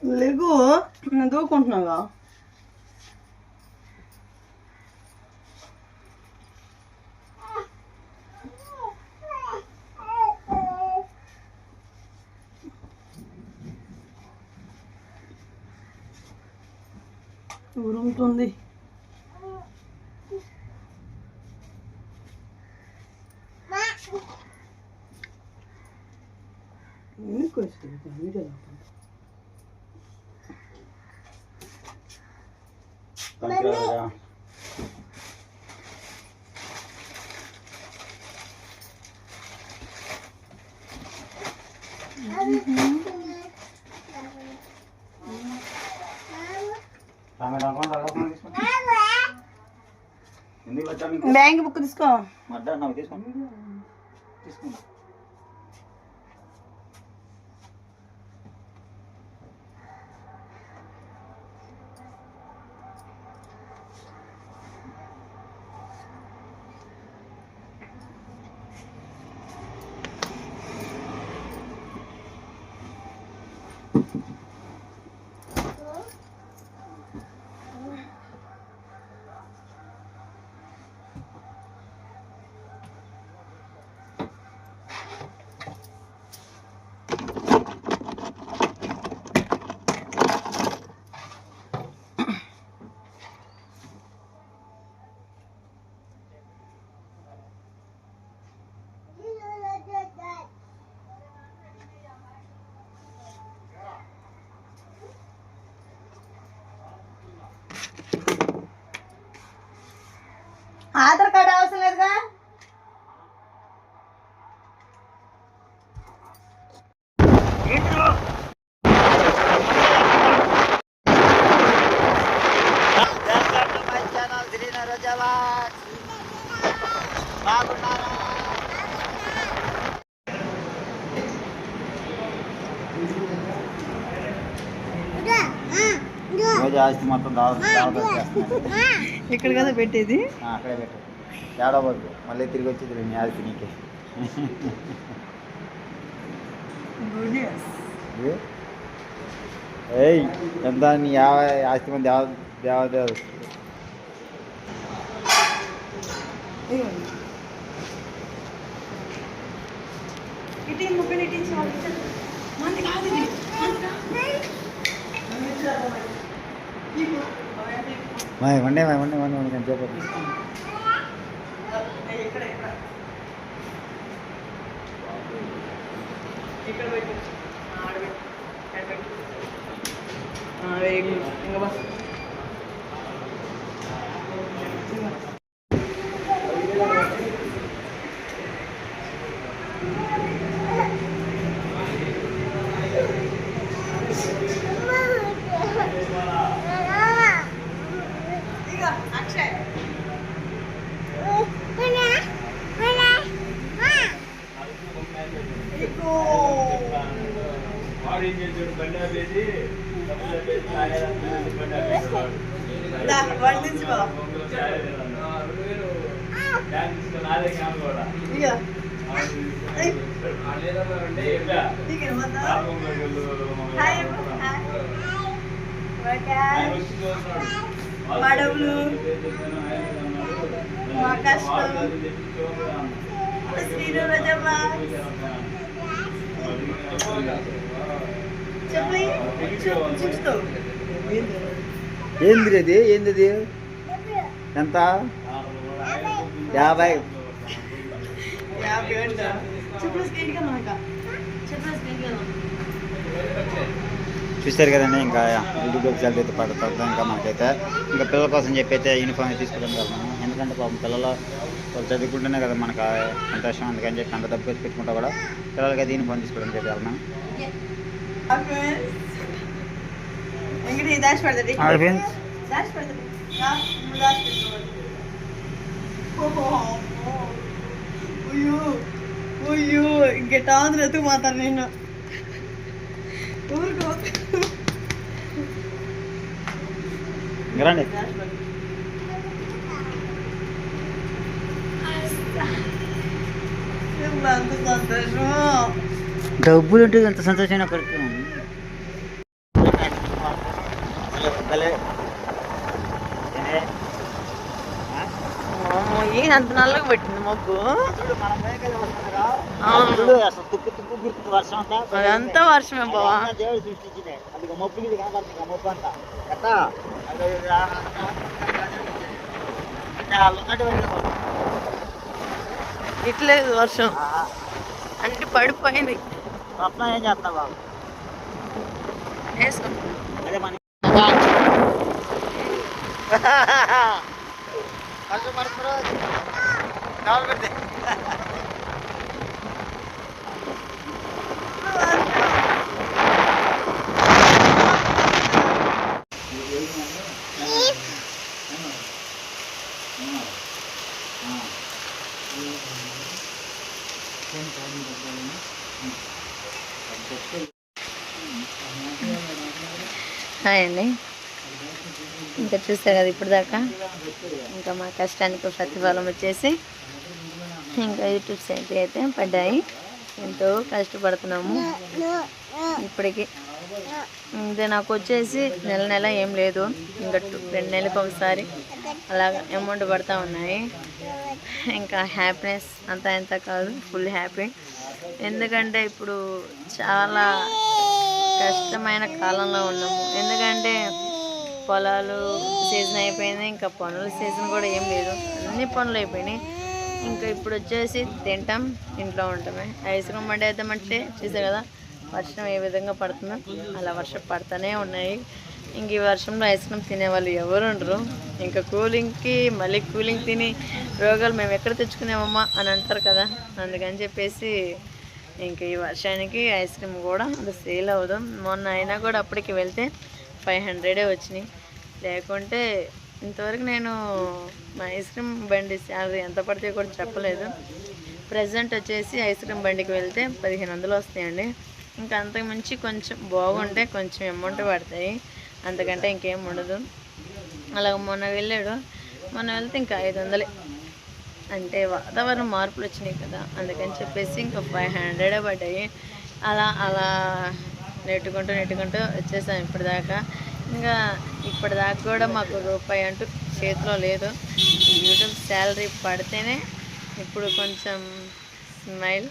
లేకు నేను దూకుంటున్నాగా. ఉరుముతుంది. Bank book తీసుకో. తీసుకుంటా. ఆధార్ కార్డు అవసరం లేదుగా. ఆస్తి మొత్తం ఇక్కడ కదా పెట్టేది. అక్కడే పెట్టు. ఏడవద్దు, మళ్ళీ తిరిగి వచ్చేది నీ ఆస్తి నీకే. ఏయ్ ఎంత నీ ఆస్తి మంది దేవదేవ. వండే కానీ చెప్పదు. మా డబ్బులు మా కష్టం ఏంది అది? ఏంది ఎంత? 50. చూస్తారు కదండి. ఇంకా యూట్యూబ్ రిజల్ట్ అయితే పడుతుంది. ఇంకా మనకైతే ఇంకా పిల్లల కోసం చెప్పి అయితే యూనిఫామ్ తీసుకోవడం వెళ్తున్నాము. ఎందుకంటే పాపం పిల్లలు వాళ్ళు చదువుకుంటేనే కదా మనకు సంతోషం. అందుకని చెప్పి అంత డబ్బు వేసి పెట్టుకుంటా కూడా పిల్లలకి అయితే యూనిఫామ్ తీసుకోవడం చెప్పి వెళ్తున్నాం. ఇంకెట్టా ఎత్తుకు పోతాను నేను ఊరుకో. రండి. అంత సంతోషం. డబ్బులు అంటే ఎంత సంతోషమైన అంత నల్లగా పెట్టింది మబ్బు. చూడు మనం మేకలు వస్తుందిగా, అవును. చూడు అసలు తుక్కు తుక్కు గుర్తుంది వర్షం అంతా. అదంతా వర్షమే బావా. అదంతా దేవుడు సృష్టించిందే. అది మబ్బు ఇది కనపడుతుంది ఆ మబ్బు అంతా ఎట్టా అది ఇట్లేదు వర్షం అంటే పడిపోయింది. స్వప్నం ఏం చేస్తావు బాబు? వేసుకో. అదే మన వర్షం పడుతుంది కావాలి పెడితే హాయ్ అండి. ఇంకా చూసారు కదా ఇప్పుడు దాకా, ఇంకా మా కష్టానికి ప్రతిఫలం వచ్చేసి ఇంకా యూట్యూబ్ సైట్ అయితే పడ్డాయి. ఎంతో కష్టపడుతున్నాము ఇప్పటికి. ఇంకా నాకు వచ్చేసి నెల నెల ఏం లేదు, ఇంకా 2 నెలలకు ఒకసారి అలాగ అమౌంట్ పడుతూ ఉన్నాయి. ఇంకా హ్యాపీనెస్ అంతా ఎంత కాదు, ఫుల్ హ్యాపీ. ఎందుకంటే ఇప్పుడు చాలా కష్టమైన కాలంలో ఉన్నాము. ఎందుకంటే పొలాలు సీజన్ అయిపోయింది, ఇంకా పనుల సీజన్ కూడా ఏం లేదు, అన్ని పనులు అయిపోయినాయి. ఇంకా ఇప్పుడు వచ్చేసి తింటాం, ఇంట్లో ఉంటామే. ఐస్ క్రీమ్ బండి వేద్దామంటే చూసే కదా వర్షం ఏ విధంగా పడుతుందో అలా వర్షం పడుతూనే ఉన్నాయి. ఇంక ఈ వర్షంలో ఐస్ క్రీమ్ తినేవాళ్ళు ఎవరు ఉండరు. ఇంకా కూలింగ్కి మళ్ళీ కూలింగ్ తిని రోగాలు మేము ఎక్కడ తెచ్చుకునేమమ్మా అని అంటారు కదా, అందుకని చెప్పేసి ఇంక ఈ వర్షానికి ఐస్ క్రీమ్ కూడా అంత సేల్ అవ్వదు. మొన్న అయినా కూడా అప్పటికి వెళ్తే 500 వచ్చినాయి. లేకుంటే ఇంతవరకు నేను మా ఐస్ క్రీమ్ బండి శాలరీ ఎంత పడితే కూడా చెప్పలేదు. ప్రజెంట్ వచ్చేసి ఐస్ క్రీమ్ బండికి వెళ్తే 1500 వస్తాయండి. ఇంకా అంతకుమించి కొంచెం బాగుంటే కొంచెం అమౌంట్ పడతాయి, అంతకంటే ఇంకేం ఉండదు. అలాగ మొన్న వెళ్తే ఇంకా 500. అంటే వాతావరణం మార్పులు వచ్చినాయి కదా, అందుకని చెప్పేసి ఇంకా 500 పడ్డాయి. అలా అలా నెట్టుకుంటూ వచ్చేసాం ఇప్పటిదాకా. ఇంకా ఇప్పటిదాకా కూడా మాకు రూపాయి అంటూ చేతిలో లేదు. యూట్యూబ్ శాలరీ పడితేనే ఇప్పుడు కొంచెం స్మైల్.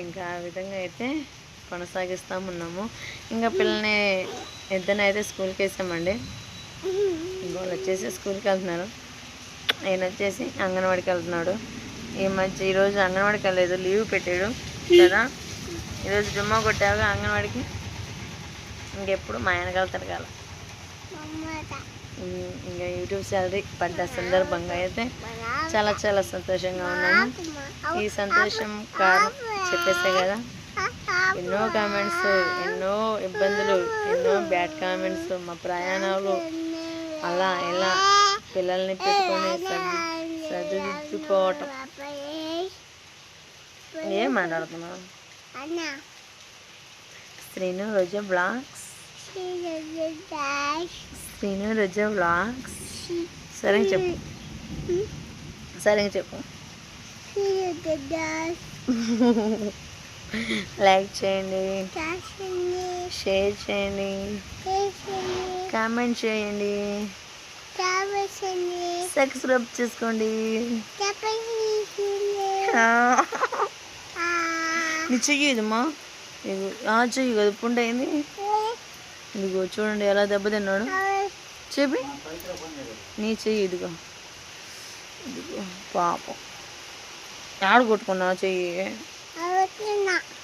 ఇంకా ఆ విధంగా అయితే కొనసాగిస్తామున్నాము. ఇంకా పిల్లల్ని ఇద్దరినైతే స్కూల్కి వేసామండి. వాళ్ళు వచ్చేసి స్కూల్కి వెళ్తున్నారు, ఆయన వచ్చేసి అంగన్వాడికి వెళ్తున్నాడు. ఈరోజు అంగన్వాడికి వెళ్ళలేదు, లీవ్ పెట్టాడు కదా. ఈరోజు జుమ్మా కొట్టాక అంగన్వాడికి ఇంకెప్పుడు మా ఆయనకి వెళ్తాడు కదా. ఇంకా యూట్యూబ్ శాలరీ పడ్డ సందర్భంగా అయితే చాలా చాలా సంతోషంగా ఉన్నాను. ఈ సంతోషం కారణం చెప్పేసే కదా, ఎన్నో కామెంట్స్, ఎన్నో ఇబ్బందులు, ఎన్నో బ్యాడ్ కామెంట్స్, మా ప్రయాణాలు అలా ఇలా పిల్లల్ని పెట్టుకొని చదువుకోవటం. ఏం మాట్లాడుతున్నావు? శ్రీను రోజా బ్లాగ్స్, శ్రీను రోజా బ్లాగ్స్. సరే చెప్పు, లైక్ చేయండి, షేర్ చేయండి, కామెంట్ చేయండి, సబ్స్క్రైబ్ చేసుకోండి. నీ చెయ్యదమ్మా, చెయ్యి కదా పుండు అయింది. ఇదిగో చూడండి ఎలా దెబ్బతిన్నాడు. చెప్పి నీ చెయ్యి ఇదిగో పాపం. ఆడ కొట్టుకున్నా చెయ్యి,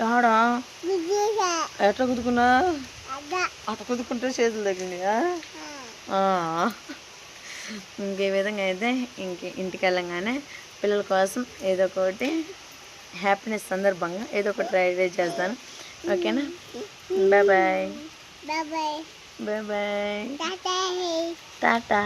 ఆడా ఎట్లా కుదుకున్నా? అట్లా కుదుకుంటే చేతులు తగ్గినాయా? ఇంకే విధంగా అయితే ఇంటికి వెళ్ళంగానే పిల్లల కోసం ఏదో ఒకటి హ్యాపీనెస్ సందర్భంగా ఏదో ఒకటి ట్రై చేస్తాను. ఓకేనా? Bye bye, bye bye, Tata.